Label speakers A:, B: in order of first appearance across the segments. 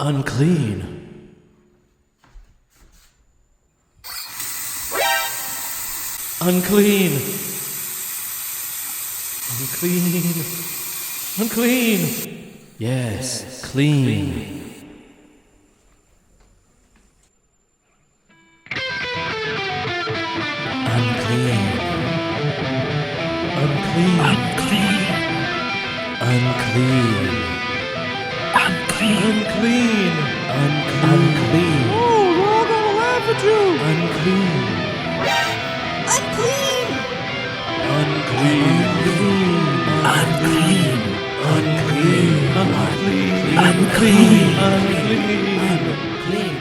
A: Unclean. Unclean. Unclean. Unclean. Yes, clean. Unclean. Unclean. Unclean. Unclean. Unclean. Unclean. Unclean. Oh, we're all gonna laugh at you. Unclean.
B: Unclean!
A: Unclean. Unclean. Unclean. Unclean. Unclean. Unclean.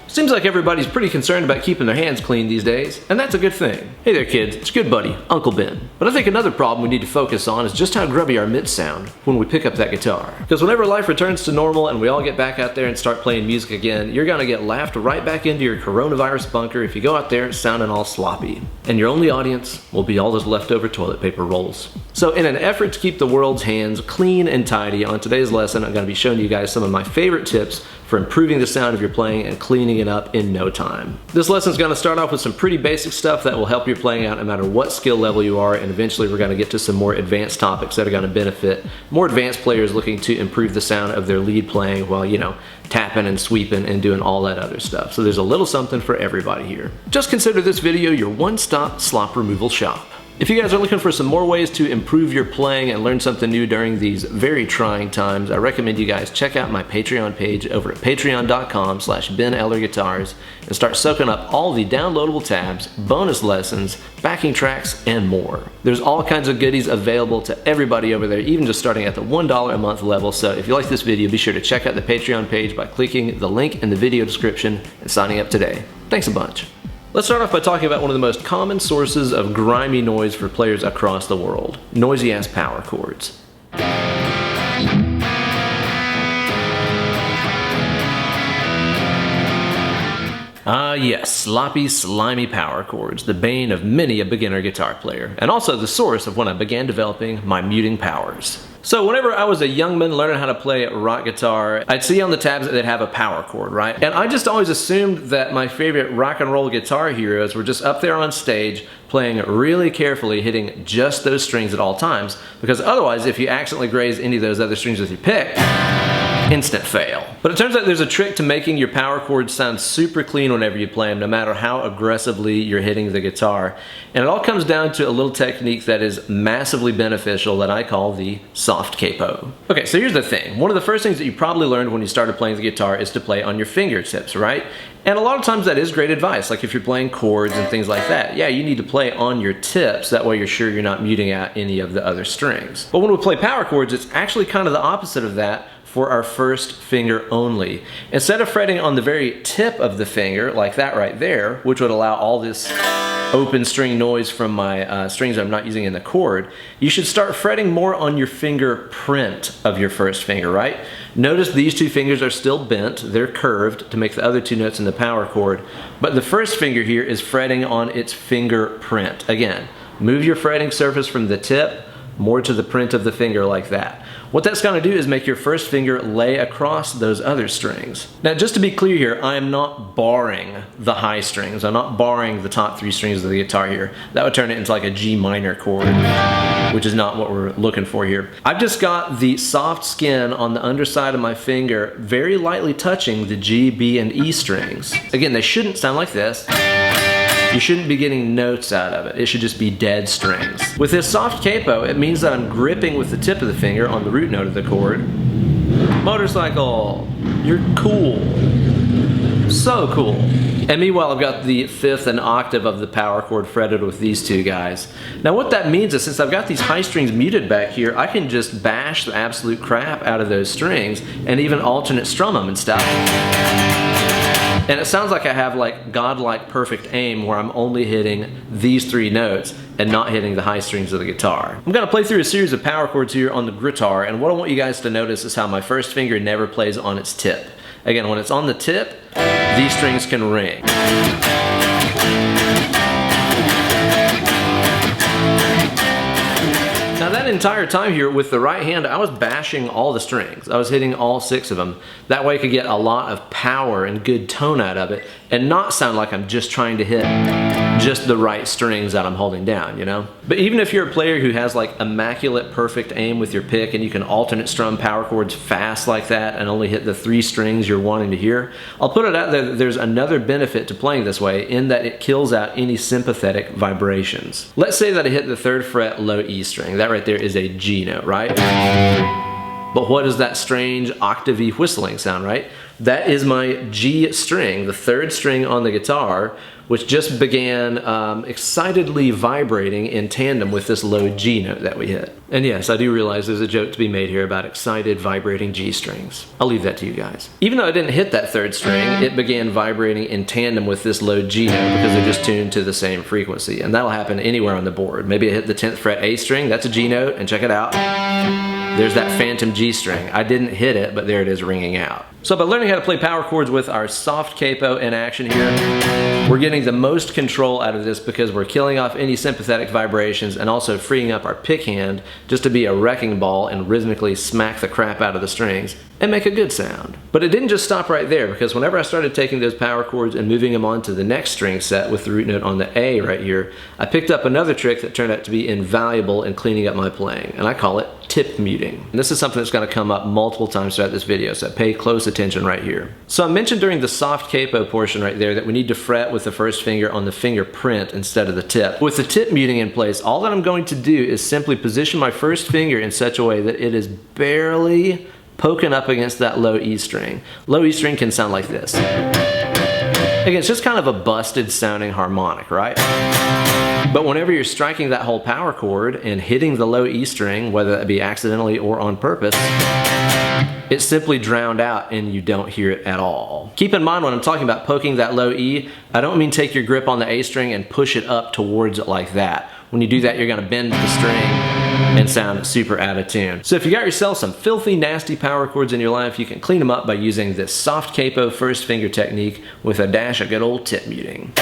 C: Seems like everybody's pretty concerned about keeping their hands clean these days, and that's a good thing. Hey there kids, it's your good buddy, Uncle Ben. But I think another problem we need to focus on is just how grubby our mitts sound when we pick up that guitar. Because whenever life returns to normal and we all get back out there and start playing music again, you're gonna get laughed right back into your coronavirus bunker if you go out there sounding all sloppy. And your only audience will be all those leftover toilet paper rolls. So in an effort to keep the world's hands clean and tidy, on today's lesson I'm gonna be showing you guys some of my favorite tips for improving the sound of your playing and cleaning it up in no time. This lesson is going to start off with some pretty basic stuff that will help your playing out no matter what skill level you are, and eventually we're going to get to some more advanced topics that are going to benefit more advanced players looking to improve the sound of their lead playing while, you know, tapping and sweeping and doing all that other stuff. So there's a little something for everybody here. Just consider this video your one-stop slop removal shop. If you guys are looking for some more ways to improve your playing and learn something new during these very trying times, I recommend you guys check out my Patreon page over at patreon.com/Ben Eller Guitars and start soaking up all the downloadable tabs, bonus lessons, backing tracks, and more. There's all kinds of goodies available to everybody over there, even just starting at the $1 a month level. So if you like this video, be sure to check out the Patreon page by clicking the link in the video description and signing up today. Thanks a bunch. Let's start off by talking about one of the most common sources of grimy noise for players across the world: noisy ass power chords. Yes, sloppy, slimy power chords, the bane of many a beginner guitar player, and also the source of when I began developing my muting powers. So whenever I was a young man learning how to play rock guitar, I'd see on the tabs that they'd have a power chord, right? And I just always assumed that my favorite rock and roll guitar heroes were just up there on stage playing really carefully, hitting just those strings at all times, because otherwise if you accidentally graze any of those other strings with your pick, instant fail. But it turns out there's a trick to making your power chords sound super clean whenever you play them, no matter how aggressively you're hitting the guitar. And it all comes down to a little technique that is massively beneficial that I call the soft capo. Okay, so here's the thing. One of the first things that you probably learned when you started playing the guitar is to play on your fingertips, right? And a lot of times that is great advice, like if you're playing chords and things like that. Yeah, you need to play on your tips, that way you're sure you're not muting out any of the other strings. But when we play power chords, it's actually kind of the opposite of that for our first finger only. Instead of fretting on the very tip of the finger, like that right there, which would allow all this open string noise from my strings I'm not using in the chord, you should start fretting more on your finger print of your first finger, right? Notice these two fingers are still bent, they're curved to make the other two notes in the power chord, but the first finger here is fretting on its finger print. Again, move your fretting surface from the tip more to the print of the finger like that. What that's going to do is make your first finger lay across those other strings. Now just to be clear here, I am not barring the high strings. I'm not barring the top three strings of the guitar here. That would turn it into like a G minor chord, which is not what we're looking for here. I've just got the soft skin on the underside of my finger very lightly touching the G, B, and E strings. Again, they shouldn't sound like this. You shouldn't be getting notes out of it. It should just be dead strings. With this soft capo, it means that I'm gripping with the tip of the finger on the root note of the chord. Motorcycle, you're cool. So cool. And meanwhile, I've got the fifth and octave of the power chord fretted with these two guys. Now what that means is since I've got these high strings muted back here, I can just bash the absolute crap out of those strings and even alternate strum them and stuff. And it sounds like I have like godlike perfect aim where I'm only hitting these three notes and not hitting the high strings of the guitar. I'm gonna play through a series of power chords here on the guitar, and what I want you guys to notice is how my first finger never plays on its tip. Again, when it's on the tip, these strings can ring. Now that entire time here with the right hand, I was bashing all the strings. I was hitting all 6 of them. That way I could get a lot of power and good tone out of it and not sound like I'm just trying to hit just the right strings that I'm holding down, you know? But even if you're a player who has like immaculate perfect aim with your pick and you can alternate strum power chords fast like that and only hit the 3 strings you're wanting to hear, I'll put it out there that there's another benefit to playing this way in that it kills out any sympathetic vibrations. Let's say that I hit the 3rd fret low E string. That right there is a G note, right? But what is that strange octavey whistling sound, right? That is my G string, the 3rd string on the guitar, which just began excitedly vibrating in tandem with this low G note that we hit. And yes, I do realize there's a joke to be made here about excited vibrating G strings. I'll leave that to you guys. Even though I didn't hit that 3rd string, it began vibrating in tandem with this low G note because they're just tuned to the same frequency. And that'll happen anywhere on the board. Maybe I hit the 10th fret A string, that's a G note, and check it out. There's that phantom G string. I didn't hit it, but there it is ringing out. So by learning how to play power chords with our soft capo in action here, we're getting the most control out of this because we're killing off any sympathetic vibrations and also freeing up our pick hand just to be a wrecking ball and rhythmically smack the crap out of the strings and make a good sound. But it didn't just stop right there, because whenever I started taking those power chords and moving them on to the next string set with the root note on the A right here, I picked up another trick that turned out to be invaluable in cleaning up my playing, and I call it tip muting. And this is something that's going to come up multiple times throughout this video, so pay close attention right here. So I mentioned during the soft capo portion right there that we need to fret with the 1st finger on the finger print instead of the tip. With the tip muting in place, all that I'm going to do is simply position my 1st finger in such a way that it is barely poking up against that low E string. Low E string can sound like this. Again, it's just kind of a busted sounding harmonic, right? But whenever you're striking that whole power chord and hitting the low E string, whether that be accidentally or on purpose, it's simply drowned out and you don't hear it at all. Keep in mind when I'm talking about poking that low E, I don't mean take your grip on the A string and push it up towards it like that. When you do that, you're gonna bend the string and sound super out of tune. So if you got yourself some filthy, nasty power chords in your life, you can clean them up by using this soft capo 1st finger technique with a dash of good old tip muting.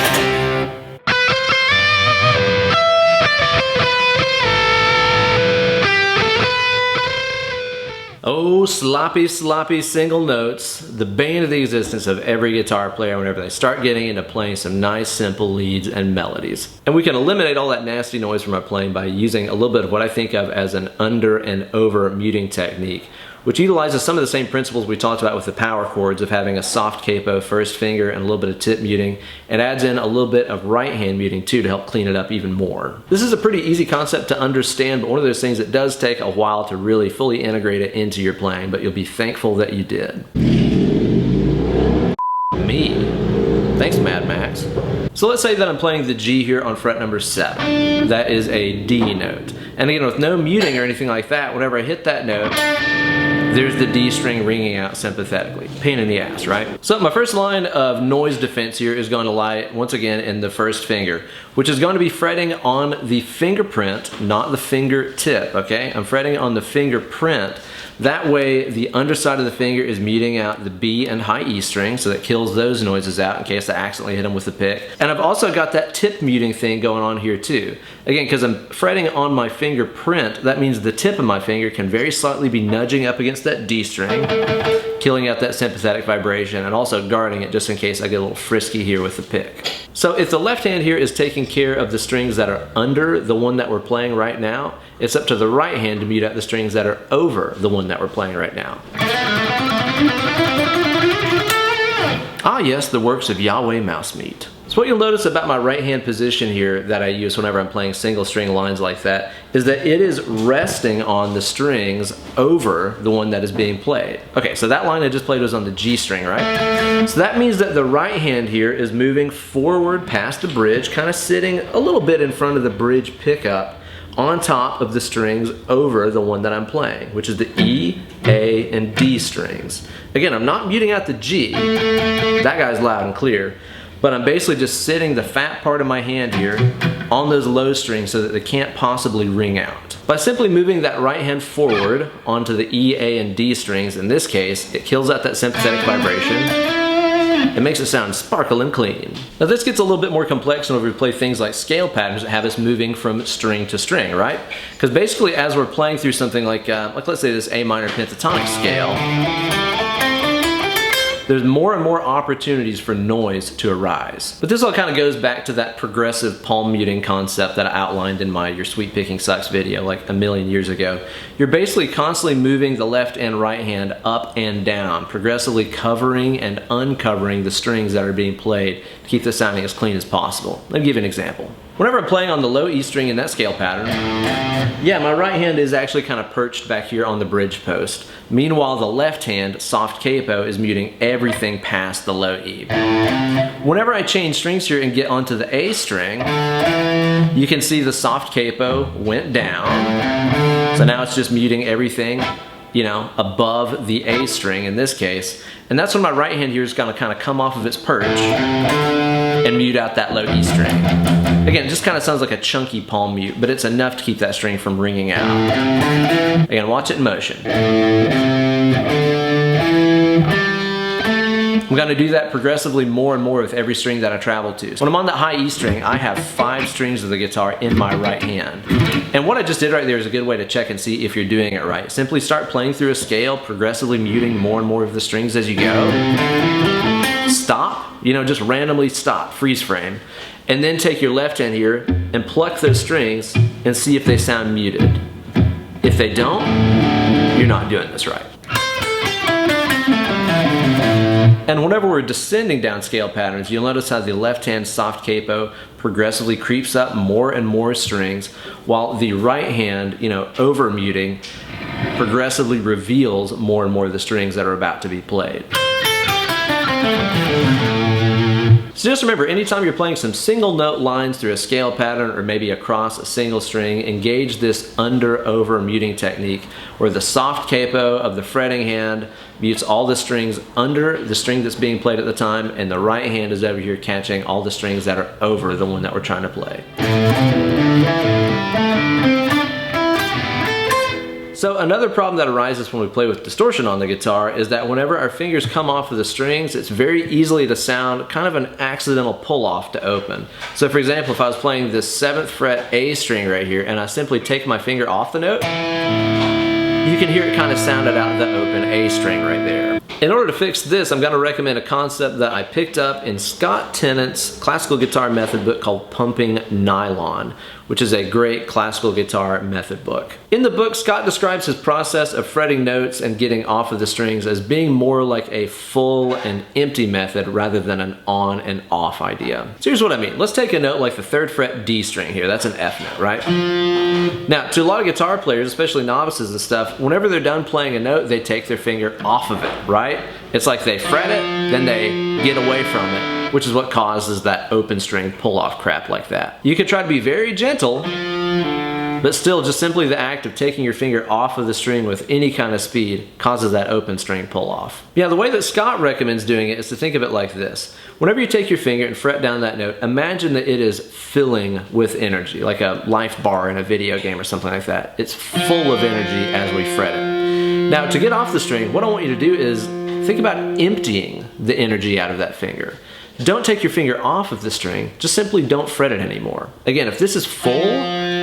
C: Oh, sloppy, sloppy single notes, the bane of the existence of every guitar player whenever they start getting into playing some nice, simple leads and melodies. And we can eliminate all that nasty noise from our playing by using a little bit of what I think of as an under and over muting technique, which utilizes some of the same principles we talked about with the power chords of having a soft capo 1st finger and a little bit of tip muting, and adds in a little bit of right hand muting too to help clean it up even more. This is a pretty easy concept to understand, but one of those things that does take a while to really fully integrate it into your playing, but you'll be thankful that you did. Me. Thanks, Mad Max. So let's say that I'm playing the G here on fret number 7. That is a D note. And again, with no muting or anything like that, whenever I hit that note, there's the D string ringing out sympathetically. Pain in the ass, right? So my first line of noise defense here is going to lie, once again, in the 1st finger, which is going to be fretting on the fingerprint, not the fingertip, okay? I'm fretting on the fingerprint. That way, the underside of the finger is muting out the B and high E string, so that kills those noises out in case I accidentally hit them with the pick. And I've also got that tip muting thing going on here too. Again, because I'm fretting on my fingerprint, that means the tip of my finger can very slightly be nudging up against that D string, killing out that sympathetic vibration, and also guarding it just in case I get a little frisky here with the pick. So if the left hand here is taking care of the strings that are under the one that we're playing right now, it's up to the right hand to mute out the strings that are over the one that we're playing right now. Ah yes, the works of Yahweh Mouse Meat. So what you'll notice about my right hand position here that I use whenever I'm playing single string lines like that is that it is resting on the strings over the one that is being played. Okay, so that line I just played was on the G string, right? So that means that the right hand here is moving forward past the bridge, kind of sitting a little bit in front of the bridge pickup on top of the strings over the one that I'm playing, which is the E, A, and D strings. Again, I'm not muting out the G. That guy's loud and clear. But I'm basically just sitting the fat part of my hand here on those low strings so that they can't possibly ring out. By simply moving that right hand forward onto the E, A, and D strings, in this case, it kills out that sympathetic vibration It makes it sound sparkling clean. Now this gets a little bit more complex whenever we play things like scale patterns that have us moving from string to string, right? Because basically as we're playing through something like let's say this A minor pentatonic scale, there's more and more opportunities for noise to arise. But this all kind of goes back to that progressive palm muting concept that I outlined in my Your Sweet Picking Sucks video like a million years ago. You're basically constantly moving the left and right hand up and down, progressively covering and uncovering the strings that are being played to keep this sounding as clean as possible. Let me give you an example. Whenever I'm playing on the low E string in that scale pattern, yeah, my right hand is actually kind of perched back here on the bridge post. Meanwhile, the left hand, soft capo, is muting everything past the low E. Whenever I change strings here and get onto the A string, you can see the soft capo went down. So now it's just muting everything, you know, above the A string in this case. And that's when my right hand here is gonna kind of come off of its perch and mute out that low E string. Again, it just kind of sounds like a chunky palm mute, but it's enough to keep that string from ringing out. Again, watch it in motion. I'm going to do that progressively more and more with every string that I travel to. So when I'm on that high E string, I have 5 strings of the guitar in my right hand. And what I just did right there is a good way to check and see if you're doing it right. Simply start playing through a scale, progressively muting more and more of the strings as you go. Stop, you know, just randomly stop, freeze frame. And then take your left hand here and pluck those strings and see if they sound muted. If they don't, you're not doing this right. And whenever we're descending down scale patterns, you'll notice how the left hand soft capo progressively creeps up more and more strings, while the right hand, you know, over muting, progressively reveals more and more of the strings that are about to be played. So just remember, anytime you're playing some single note lines through a scale pattern or maybe across a single string, engage this under-over muting technique where the soft capo of the fretting hand mutes all the strings under the string that's being played at the time, and the right hand is over here catching all the strings that are over the one that we're trying to play. So another problem that arises when we play with distortion on the guitar is that whenever our fingers come off of the strings, it's very easily to sound kind of an accidental pull-off to open. So for example, if I was playing this 7th fret A string right here and I simply take my finger off the note, you can hear it kind of sounded out the open A string right there. In order to fix this, I'm going to recommend a concept that I picked up in Scott Tennant's classical guitar method book called Pumping Nylon, which is a great classical guitar method book. In the book, Scott describes his process of fretting notes and getting off of the strings as being more like a full and empty method rather than an on and off idea. So here's what I mean. Let's take a note like the 3rd fret D string here. That's an F note, right? Now, to a lot of guitar players, especially novices and stuff, whenever they're done playing a note, they take their finger off of it, right? It's like they fret it, then they get away from it, which is what causes that open string pull-off crap like that. You could try to be very gentle, but still just simply the act of taking your finger off of the string with any kind of speed causes that open string pull-off. Yeah, the way that Scott recommends doing it is to think of it like this. Whenever you take your finger and fret down that note, imagine that it is filling with energy, like a life bar in a video game or something like that. It's full of energy as we fret it. Now, to get off the string, what I want you to do is think about emptying the energy out of that finger. Don't take your finger off of the string, just simply don't fret it anymore. Again, if this is full,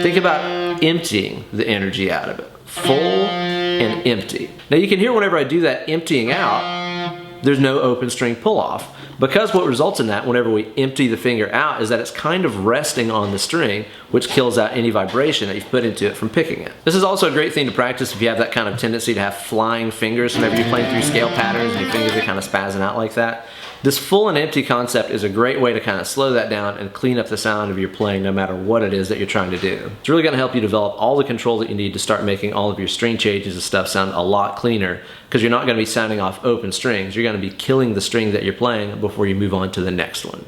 C: think about emptying the energy out of it. Full and empty. Now you can hear whenever I do that emptying out, there's no open string pull off. Because what results in that whenever we empty the finger out is that it's kind of resting on the string, which kills out any vibration that you've put into it from picking it. This is also a great thing to practice if you have that kind of tendency to have flying fingers whenever you're playing through scale patterns and your fingers are kind of spazzing out like that. This full and empty concept is a great way to kind of slow that down and clean up the sound of your playing no matter what it is that you're trying to do. It's really going to help you develop all the control that you need to start making all of your string changes and stuff sound a lot cleaner, because you're not going to be sounding off open strings. You're going to be killing the string that you're playing before you move on to the next one.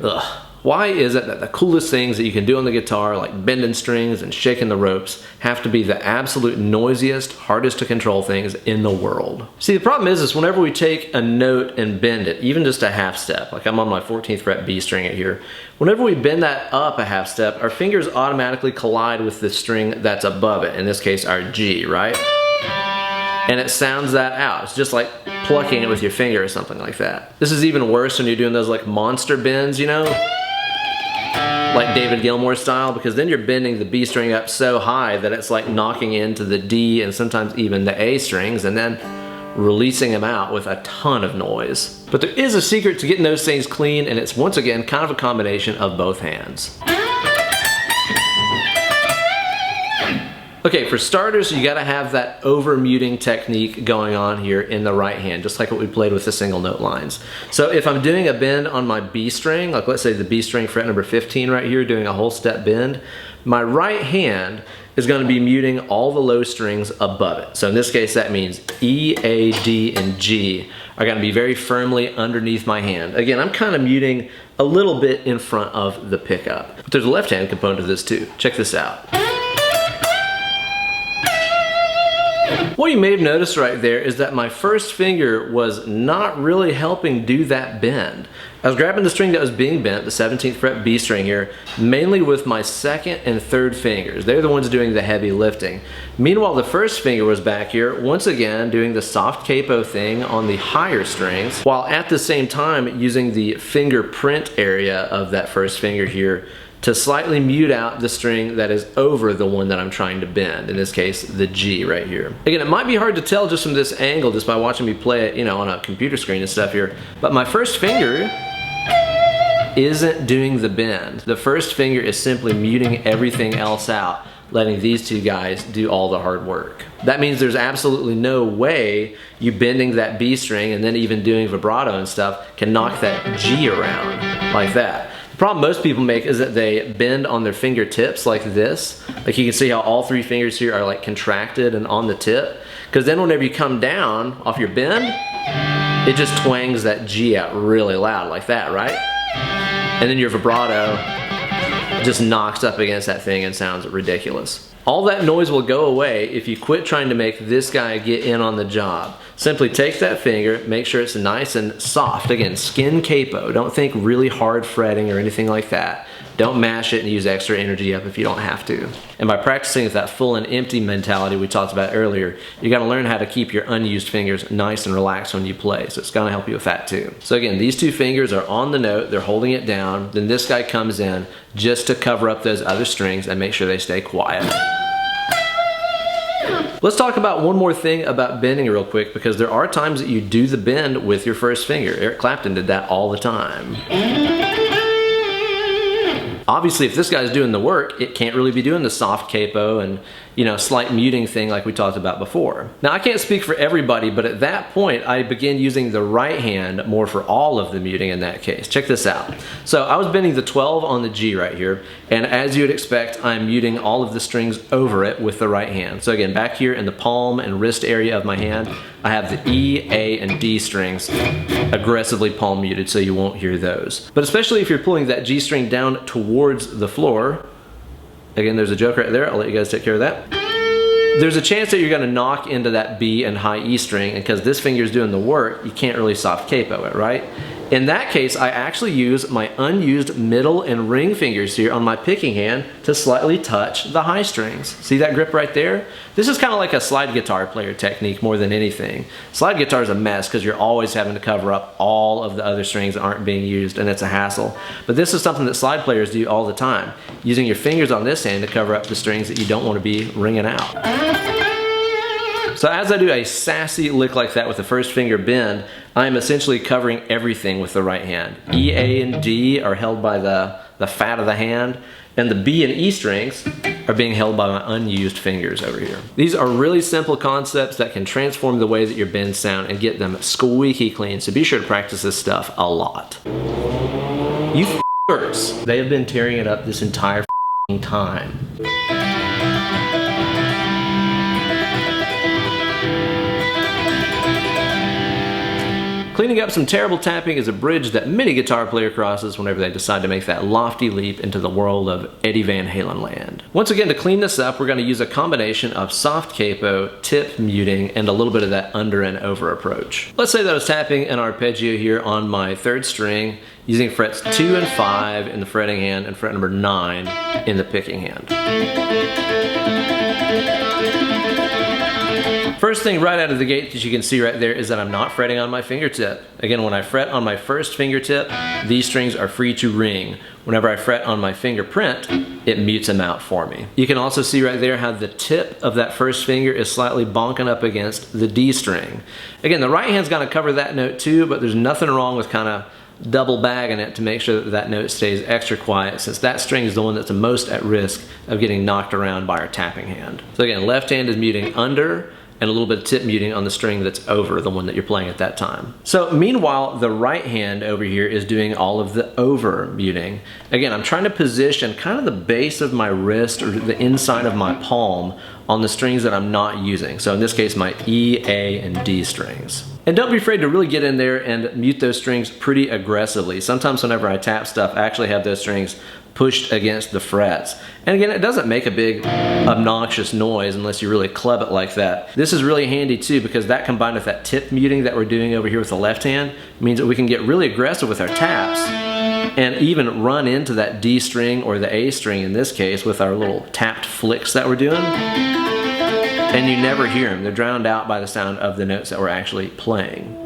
C: Ugh. Why is it that the coolest things that you can do on the guitar, like bending strings and shaking the ropes, have to be the absolute noisiest, hardest to control things in the world? See, the problem is whenever we take a note and bend it, even just a half step, like I'm on my 14th fret B string right here, whenever we bend that up a half step, our fingers automatically collide with the string that's above it, in this case our G, right? and it sounds that out. It's just like plucking it with your finger or something like that. This is even worse when you're doing those like monster bends, you know? Like David Gilmour style, because then you're bending the B string up so high that it's like knocking into the D and sometimes even the A strings and then releasing them out with a ton of noise. But there is a secret to getting those things clean, and it's once again kind of a combination of both hands. Okay, for starters, you gotta have that over muting technique going on here in the right hand, just like what we played with the single note lines. So if I'm doing a bend on my B string, like let's say the B string fret number 15 right here, doing a whole step bend, my right hand is gonna be muting all the low strings above it. So in this case, that means E, A, D, and G are gonna be very firmly underneath my hand. Again, I'm kind of muting a little bit in front of the pickup. But there's a left hand component of this too. Check this out. What you may have noticed right there is that my first finger was not really helping do that bend. I was grabbing the string that was being bent, the 17th fret B string here, mainly with my second and third fingers. They're the ones doing the heavy lifting. Meanwhile, the first finger was back here, once again doing the soft capo thing on the higher strings, while at the same time using the fingerprint area of that first finger here to slightly mute out the string that is over the one that I'm trying to bend, in this case, the G right here. Again, it might be hard to tell just from this angle, just by watching me play it, you know, on a computer screen and stuff here, but my first finger isn't doing the bend. The first finger is simply muting everything else out, letting these two guys do all the hard work. That means there's absolutely no way you bending that B string and then even doing vibrato and stuff can knock that G around like that. The problem most people make is that they bend on their fingertips like this. Like you can see how all three fingers here are like contracted and on the tip. Because then whenever you come down off your bend, it just twangs that G out really loud like that, right? And then your vibrato just knocks up against that thing and sounds ridiculous. All that noise will go away if you quit trying to make this guy get in on the job. Simply take that finger, make sure it's nice and soft. Again, skin capo. Don't think really hard fretting or anything like that. Don't mash it and use extra energy up if you don't have to. And by practicing with that full and empty mentality we talked about earlier, you gotta learn how to keep your unused fingers nice and relaxed when you play. So it's gonna help you with that too. So again, these two fingers are on the note, they're holding it down. Then this guy comes in just to cover up those other strings and make sure they stay quiet. Let's talk about one more thing about bending real quick, because there are times that you do the bend with your first finger. Eric Clapton did that all the time. Obviously, if this guy's doing the work, it can't really be doing the soft capo and, you know, slight muting thing like we talked about before. Now, I can't speak for everybody, but at that point, I began using the right hand more for all of the muting in that case. Check this out. So I was bending the 12 on the G right here, and as you would expect, I'm muting all of the strings over it with the right hand. So again, back here in the palm and wrist area of my hand, I have the E, A, and D strings aggressively palm muted so you won't hear those. But especially if you're pulling that G string down towards the floor, again, there's a joke right there, I'll let you guys take care of that. There's a chance that you're gonna knock into that B and high E string, and because this finger's doing the work, you can't really soft capo it, right? In that case, I actually use my unused middle and ring fingers here on my picking hand to slightly touch the high strings. See that grip right there? This is kind of like a slide guitar player technique more than anything. Slide guitar is a mess because you're always having to cover up all of the other strings that aren't being used, and it's a hassle. But this is something that slide players do all the time, using your fingers on this hand to cover up the strings that you don't want to be ringing out. So as I do a sassy lick like that with the first finger bend, I am essentially covering everything with the right hand. E, A, and D are held by the fat of the hand, and the B and E strings are being held by my unused fingers over here. These are really simple concepts that can transform the way that your bends sound and get them squeaky clean, so be sure to practice this stuff a lot. You f***ers, they have been tearing it up this entire time. Cleaning up some terrible tapping is a bridge that many guitar player crosses whenever they decide to make that lofty leap into the world of Eddie Van Halen land. Once again, to clean this up, we're going to use a combination of soft capo, tip muting, and a little bit of that under and over approach. Let's say that I was tapping an arpeggio here on my third string, using frets 2 and 5 in the fretting hand and fret number 9 in the picking hand. First thing right out of the gate that you can see right there is that I'm not fretting on my fingertip. Again, when I fret on my first fingertip, these strings are free to ring. Whenever I fret on my fingerprint, it mutes them out for me. You can also see right there how the tip of that first finger is slightly bonking up against the D string. Again, the right hand's gonna cover that note too, but there's nothing wrong with kind of double bagging it to make sure that that note stays extra quiet, since that string is the one that's the most at risk of getting knocked around by our tapping hand. So again, left hand is muting under, and a little bit of tip muting on the string that's over the one that you're playing at that time. So meanwhile, the right hand over here is doing all of the over muting. Again, I'm trying to position kind of the base of my wrist or the inside of my palm on the strings that I'm not using. So in this case, my E, A, and D strings. And don't be afraid to really get in there and mute those strings pretty aggressively. Sometimes whenever I tap stuff, I actually have those strings pushed against the frets. And again, it doesn't make a big obnoxious noise unless you really club it like that. This is really handy too, because that combined with that tip muting that we're doing over here with the left hand means that we can get really aggressive with our taps and even run into that D string or the A string in this case with our little tapped flicks that we're doing. And you never hear them. They're drowned out by the sound of the notes that we're actually playing.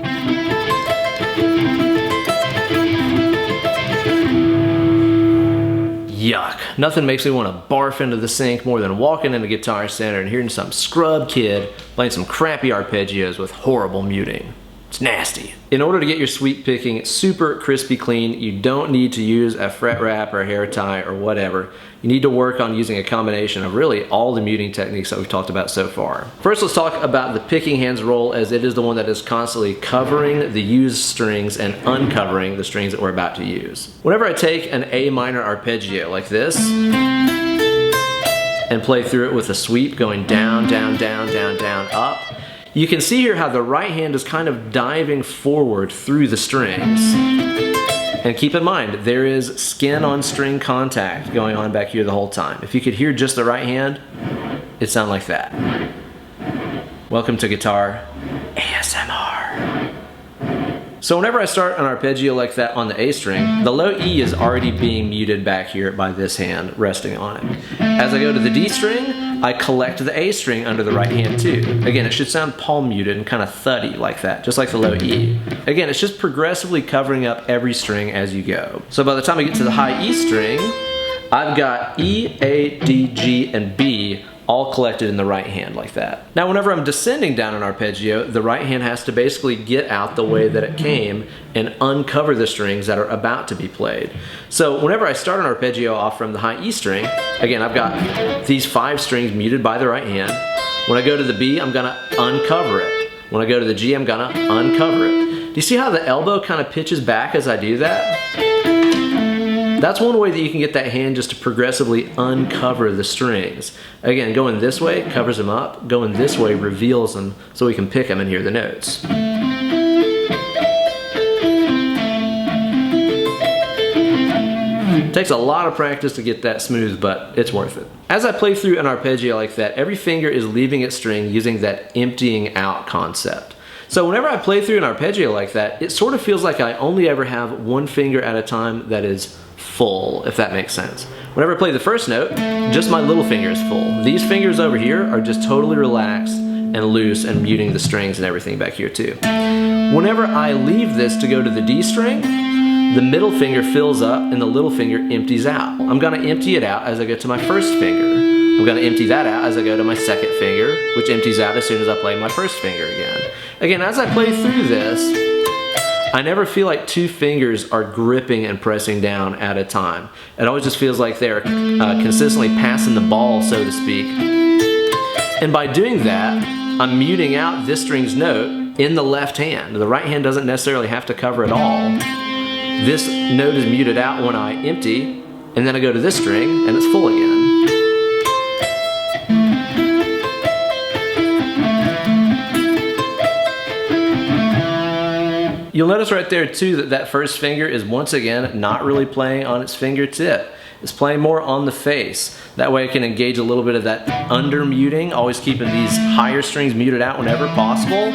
C: Yuck. Nothing makes me want to barf into the sink more than walking into Guitar Center and hearing some scrub kid playing some crappy arpeggios with horrible muting. It's nasty. In order to get your sweep picking super crispy clean, you don't need to use a fret wrap or a hair tie or whatever. You need to work on using a combination of really all the muting techniques that we've talked about so far. First, let's talk about the picking hand's role, as it is the one that is constantly covering the used strings and uncovering the strings that we're about to use. Whenever I take an A minor arpeggio like this and play through it with a sweep going down, down, down, down, down, up, you can see here how the right hand is kind of diving forward through the strings. And keep in mind, there is skin on string contact going on back here the whole time. If you could hear just the right hand, it'd sound like that. Welcome to guitar ASMR. So whenever I start an arpeggio like that on the A string, the low E is already being muted back here by this hand resting on it. As I go to the D string, I collect the A string under the right hand too. Again, it should sound palm muted and kind of thuddy like that, just like the low E. Again, it's just progressively covering up every string as you go. So by the time I get to the high E string, I've got E, A, D, G, and B all collected in the right hand like that. Now whenever I'm descending down an arpeggio, the right hand has to basically get out the way that it came and uncover the strings that are about to be played. So whenever I start an arpeggio off from the high E string, again, I've got these 5 strings muted by the right hand. When I go to the B, I'm gonna uncover it. When I go to the G, I'm gonna uncover it. Do you see how the elbow kind of pitches back as I do that? That's one way that you can get that hand just to progressively uncover the strings. Again, going this way covers them up, going this way reveals them so we can pick them and hear the notes. It takes a lot of practice to get that smooth, but it's worth it. As I play through an arpeggio like that, every finger is leaving its string using that emptying out concept. So whenever I play through an arpeggio like that, it sort of feels like I only ever have one finger at a time that is full, if that makes sense. Whenever I play the first note, just my little finger is full. These fingers over here are just totally relaxed and loose and muting the strings and everything back here too. Whenever I leave this to go to the D string, the middle finger fills up and the little finger empties out. I'm gonna empty it out as I go to my first finger. I'm gonna empty that out as I go to my second finger, which empties out as soon as I play my first finger again. Again, as I play through this, I never feel like 2 fingers are gripping and pressing down at a time. It always just feels like they're consistently passing the ball, so to speak. And by doing that, I'm muting out this string's note in the left hand. The right hand doesn't necessarily have to cover it all. This note is muted out when I empty, and then I go to this string, and it's full again. You'll notice right there too that that first finger is once again not really playing on its fingertip. It's playing more on the face. That way I can engage a little bit of that under muting, always keeping these higher strings muted out whenever possible.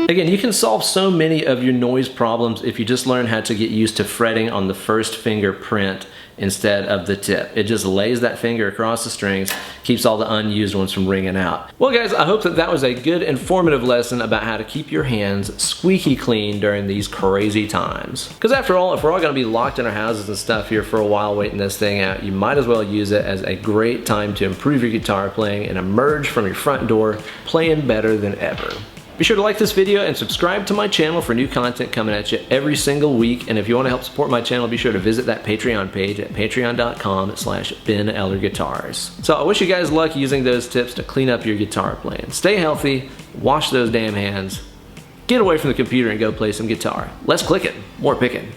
C: Again, you can solve so many of your noise problems if you just learn how to get used to fretting on the first finger print instead of the tip. It just lays that finger across the strings, keeps all the unused ones from ringing out. Well guys, I hope that that was a good informative lesson about how to keep your hands squeaky clean during these crazy times. Because after all, if we're all going to be locked in our houses and stuff here for a while waiting this thing out, you might as well use it as a great time to improve your guitar playing and emerge from your front door playing better than ever. Be sure to like this video and subscribe to my channel for new content coming at you every single week. And if you want to help support my channel, be sure to visit that Patreon page at patreon.com/Ben Eller Guitars. So I wish you guys luck using those tips to clean up your guitar playing. Stay healthy, wash those damn hands, get away from the computer and go play some guitar. Less clicking, more picking.